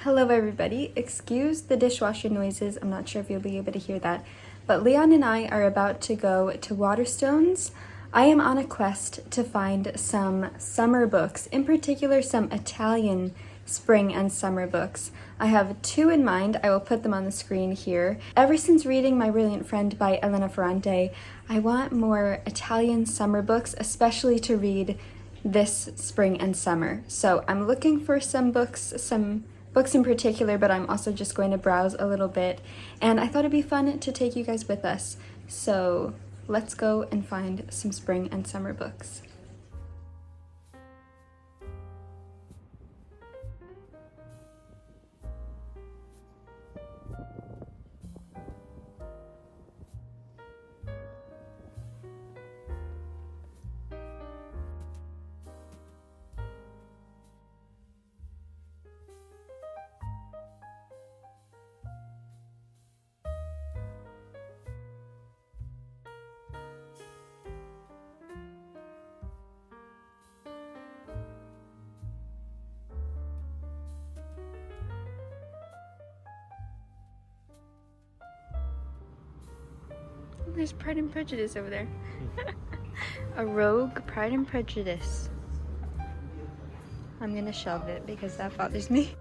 Hello everybody, excuse the dishwasher noises, I'm not sure if you'll be able to hear that, but Leon and I are about to go to Waterstones. I am on a quest to find some summer books, in particular some Italian spring and summer books. I have two in mind, I will put them on the screen here. Ever since reading My Brilliant Friend by Elena Ferrante, I want more Italian summer books, especially to read this spring and summer. So I'm looking for some books in particular, but I'm also just going to browse a little bit, and I thought it'd be fun to take you guys with us. So let's go and find some spring and summer books. There's Pride and Prejudice over there. A rogue Pride and Prejudice. I'm gonna shelve it because that bothers me.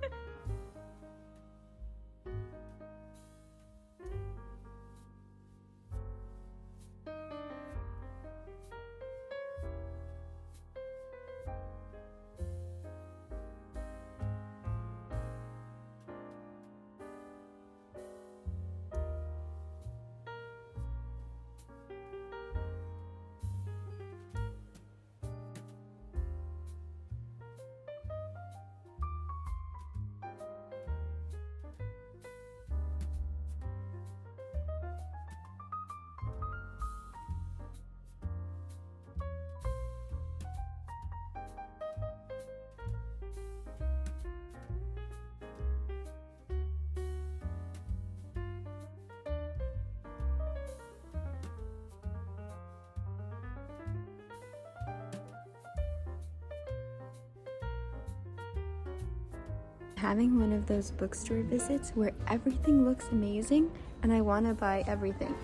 Having one of those bookstore visits where everything looks amazing and I want to buy everything.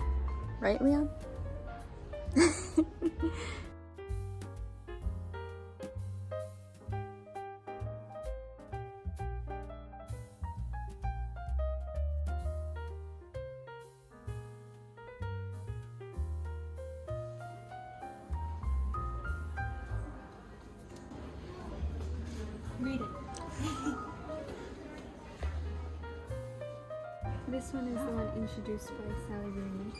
Right, Leon? Read it. This one is the one introduced by Sally Rooney.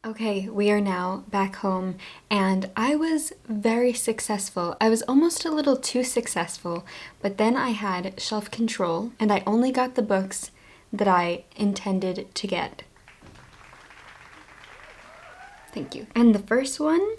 Okay, we are now back home, and I was very successful. I was almost a little too successful, but then I had shelf control, and I only got the books that I intended to get. Thank you. And the first one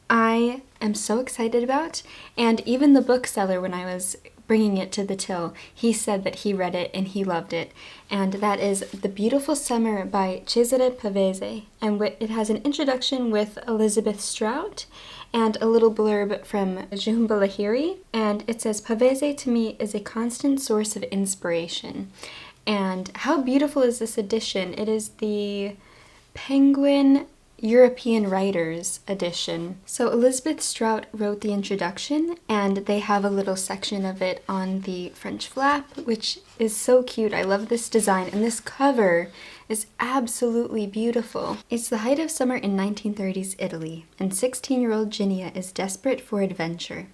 I am so excited about, and even the bookseller, when I was bringing it to the till, he said that he read it and he loved it, and that is The Beautiful Summer by Cesare Pavese, and it has an introduction with Elizabeth Strout and a little blurb from Jhumpa Lahiri, and it says, "Pavese to me is a constant source of inspiration." And how beautiful is this edition? It is the Penguin European Writers edition. So Elizabeth Strout wrote the introduction, and they have a little section of it on the French flap, which is so cute. I love this design, and this cover is absolutely beautiful. It's the height of summer in 1930s Italy, and 16-year-old Ginia is desperate for adventure.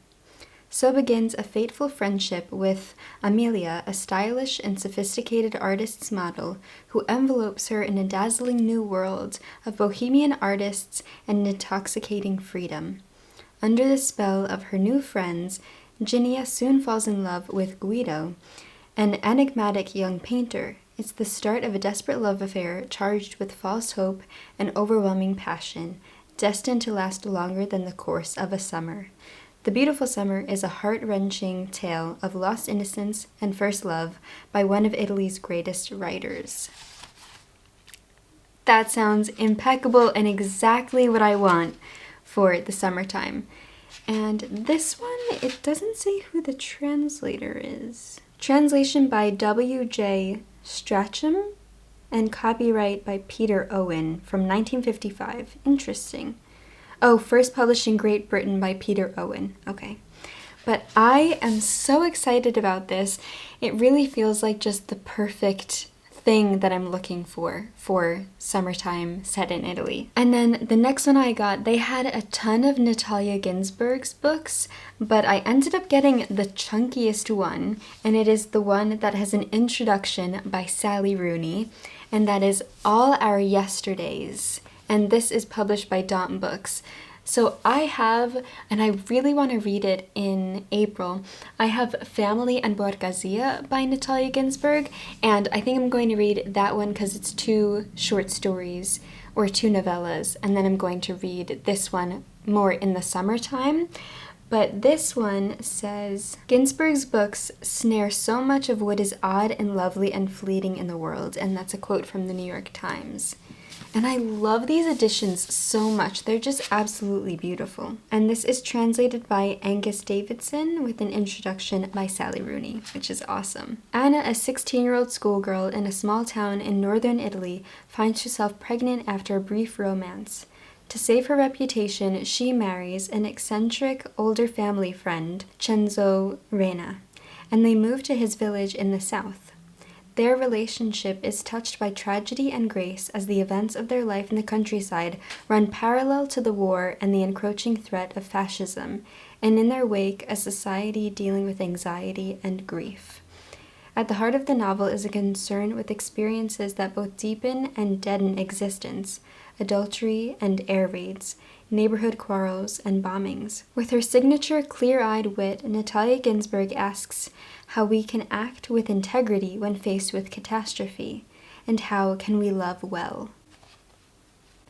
So begins a fateful friendship with Amelia, a stylish and sophisticated artist's model, who envelopes her in a dazzling new world of bohemian artists and intoxicating freedom. Under the spell of her new friends, Ginia soon falls in love with Guido, an enigmatic young painter. It's the start of a desperate love affair charged with false hope and overwhelming passion, destined to last longer than the course of a summer. The Beautiful Summer is a heart-wrenching tale of lost innocence and first love by one of Italy's greatest writers. That sounds impeccable and exactly what I want for the summertime. And this one, it doesn't say who the translator is. Translation by W.J. Strachan and copyright by Peter Owen from 1955. Interesting. Oh, first published in Great Britain by Peter Owen. Okay. But I am so excited about this. It really feels like just the perfect thing that I'm looking for summertime set in Italy. And then the next one I got, they had a ton of Natalia Ginzburg's books, but I ended up getting the chunkiest one, and it is the one that has an introduction by Sally Rooney, and that is All Our Yesterdays. And this is published by Dom Books. So I have, and I really want to read it in April, I have Family and Borghesia by Natalia Ginzburg, and I think I'm going to read that one because it's 2 short stories, or 2 novellas, and then I'm going to read this one more in the summertime. But this one says, Ginsberg's books snare so much of what is odd and lovely and fleeting in the world, and that's a quote from the New York Times. And I love these editions so much. They're just absolutely beautiful. And this is translated by Angus Davidson with an introduction by Sally Rooney, which is awesome. Anna, a 16-year-old schoolgirl in a small town in northern Italy, finds herself pregnant after a brief romance. To save her reputation, she marries an eccentric older family friend, Cenzo Rena, and they move to his village in the south. Their relationship is touched by tragedy and grace as the events of their life in the countryside run parallel to the war and the encroaching threat of fascism, and in their wake, a society dealing with anxiety and grief. At the heart of the novel is a concern with experiences that both deepen and deaden existence, adultery and air raids, neighborhood quarrels, and bombings. With her signature clear-eyed wit, Natalia Ginzburg asks how we can act with integrity when faced with catastrophe, and how can we love well.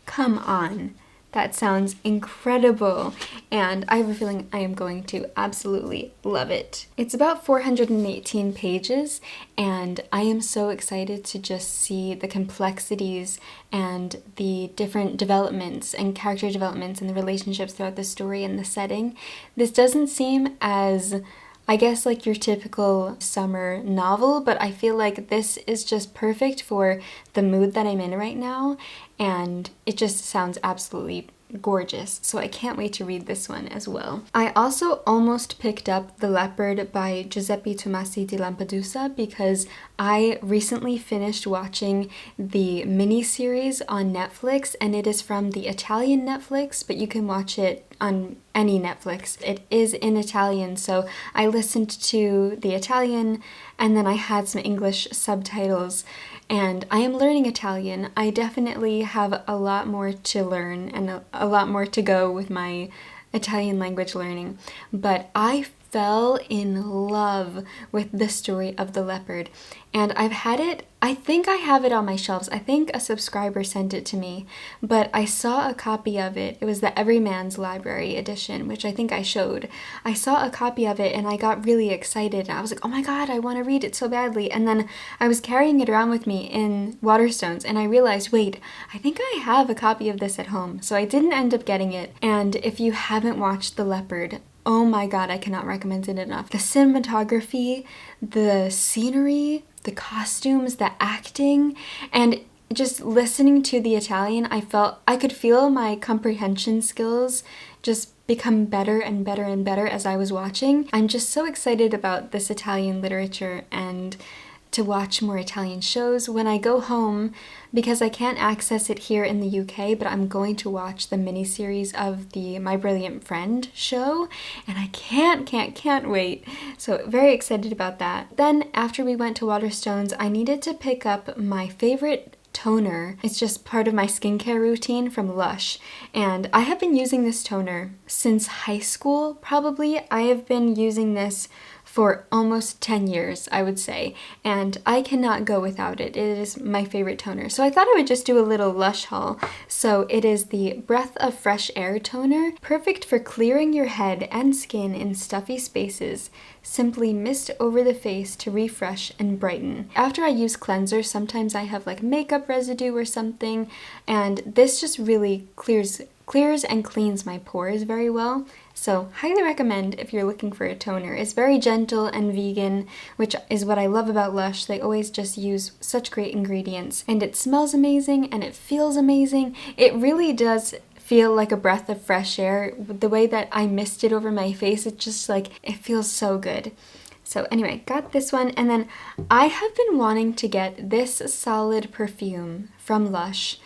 Come on, that sounds incredible, and I have a feeling I am going to absolutely love it. It's about 418 pages, and I am so excited to just see the complexities and the different developments and character developments and the relationships throughout the story and the setting. This doesn't seem as, I guess, like your typical summer novel, but I feel like this is just perfect for the mood that I'm in right now, and it just sounds absolutely gorgeous, so I can't wait to read this one as well. I also almost picked up The Leopard by Giuseppe Tomasi di Lampedusa because I recently finished watching the mini-series on Netflix, and it is from the Italian Netflix, but you can watch it on any Netflix. It is in Italian, so I listened to the Italian and then I had some English subtitles, and I am learning Italian. I definitely have a lot more to learn and a lot more to go with my Italian language learning, but I fell in love with the story of The Leopard, and I've had it, I think I have it on my shelves. I think a subscriber sent it to me, but I saw a copy of it. It was the Everyman's Library edition, which I think I showed. I saw a copy of it and I got really excited. I was like, oh my god, I want to read it so badly. And then I was carrying it around with me in Waterstones and I realized, wait, I think I have a copy of this at home. So I didn't end up getting it. And if you haven't watched The Leopard, oh my god, I cannot recommend it enough. The cinematography, the scenery, the costumes, the acting, and just listening to the Italian, I could feel my comprehension skills just become better and better and better as I was watching. I'm just so excited about this Italian literature and to watch more Italian shows when I go home, because I can't access it here in the UK, but I'm going to watch the miniseries of the My Brilliant Friend show, and I can't wait. So very excited about that. Then after we went to Waterstones, I needed to pick up my favorite toner. It's just part of my skincare routine from Lush, and I have been using this toner since high school, probably. I have been using this for almost 10 years, I would say, and I cannot go without it. It is my favorite toner. So I thought I would just do a little Lush haul. So it is the Breath of Fresh Air toner, perfect for clearing your head and skin in stuffy spaces. Simply mist over the face to refresh and brighten. After I use cleanser, sometimes I have like makeup residue or something, and this just really clears and cleans my pores very well. So highly recommend if you're looking for a toner. It's very gentle and vegan, which is what I love about Lush. They always just use such great ingredients, and it smells amazing and it feels amazing. It really does feel like a breath of fresh air. The way that I mist it over my face, it just like, it feels so good. So anyway, got this one, and then I have been wanting to get this solid perfume from Lush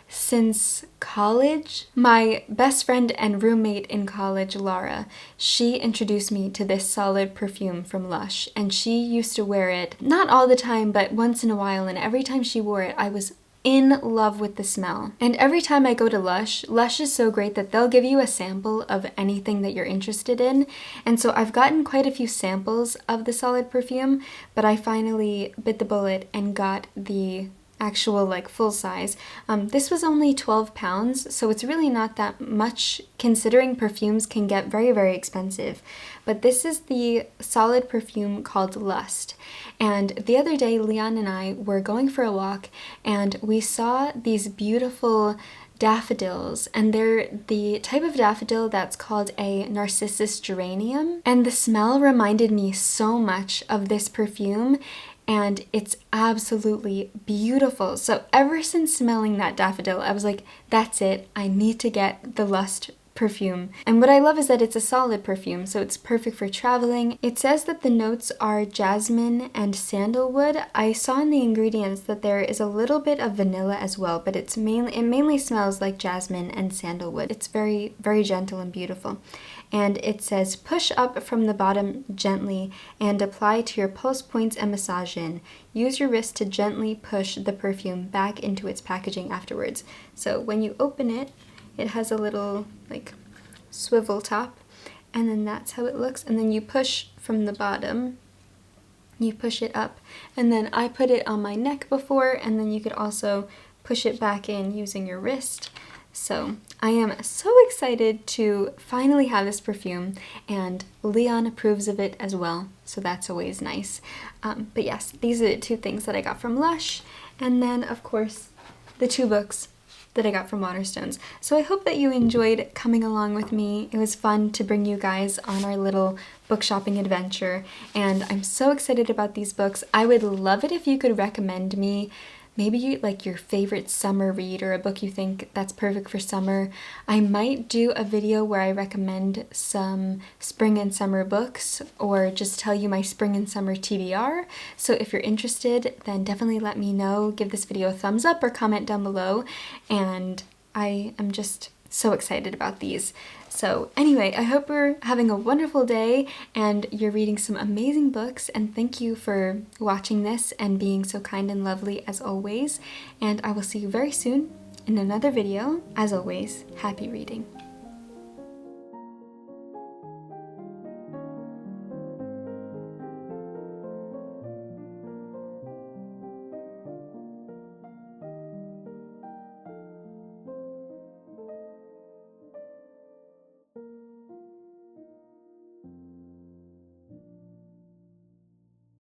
since college. My best friend and roommate in college, Laura, she introduced me to this solid perfume from Lush, and she used to wear it, not all the time, but once in a while, and every time she wore it, I was in love with the smell. And every time I go to Lush, Lush is so great that they'll give you a sample of anything that you're interested in. And so I've gotten quite a few samples of the solid perfume, but I finally bit the bullet and got the actual like full size. This was only 12 pounds, so it's really not that much considering perfumes can get very, very expensive. But this is the solid perfume called Lust. And the other day, Leon and I were going for a walk, and we saw these beautiful daffodils, and they're the type of daffodil that's called a narcissus geranium. And the smell reminded me so much of this perfume, and it's absolutely beautiful. So ever since smelling that daffodil, I was like, that's it, I need to get the Lust perfume. And what I love is that it's a solid perfume, so it's perfect for traveling. It says that the notes are jasmine and sandalwood. I saw in the ingredients that there is a little bit of vanilla as well, but it mainly smells like jasmine and sandalwood. It's very, very gentle and beautiful. And it says, push up from the bottom gently and apply to your pulse points and massage in. Use your wrist to gently push the perfume back into its packaging afterwards. So when you open it, it has a little like swivel top, and then that's how it looks. And then you push from the bottom, you push it up, and then I put it on my neck before, and then you could also push it back in using your wrist. So I am so excited to finally have this perfume, and Leon approves of it as well, so that's always nice. But yes, these are the two things that I got from Lush, and then of course the two books that I got from Waterstones. So I hope that you enjoyed coming along with me. It was fun to bring you guys on our little book shopping adventure, and I'm so excited about these books. I would love it if you could recommend me maybe like your favorite summer read or a book you think that's perfect for summer. I might do a video where I recommend some spring and summer books, or just tell you my spring and summer TBR. So if you're interested, then definitely let me know. Give this video a thumbs up or comment down below. And I am just so excited about these. So anyway, I hope you're having a wonderful day and you're reading some amazing books, and thank you for watching this and being so kind and lovely as always. And I will see you very soon in another video. As always, happy reading.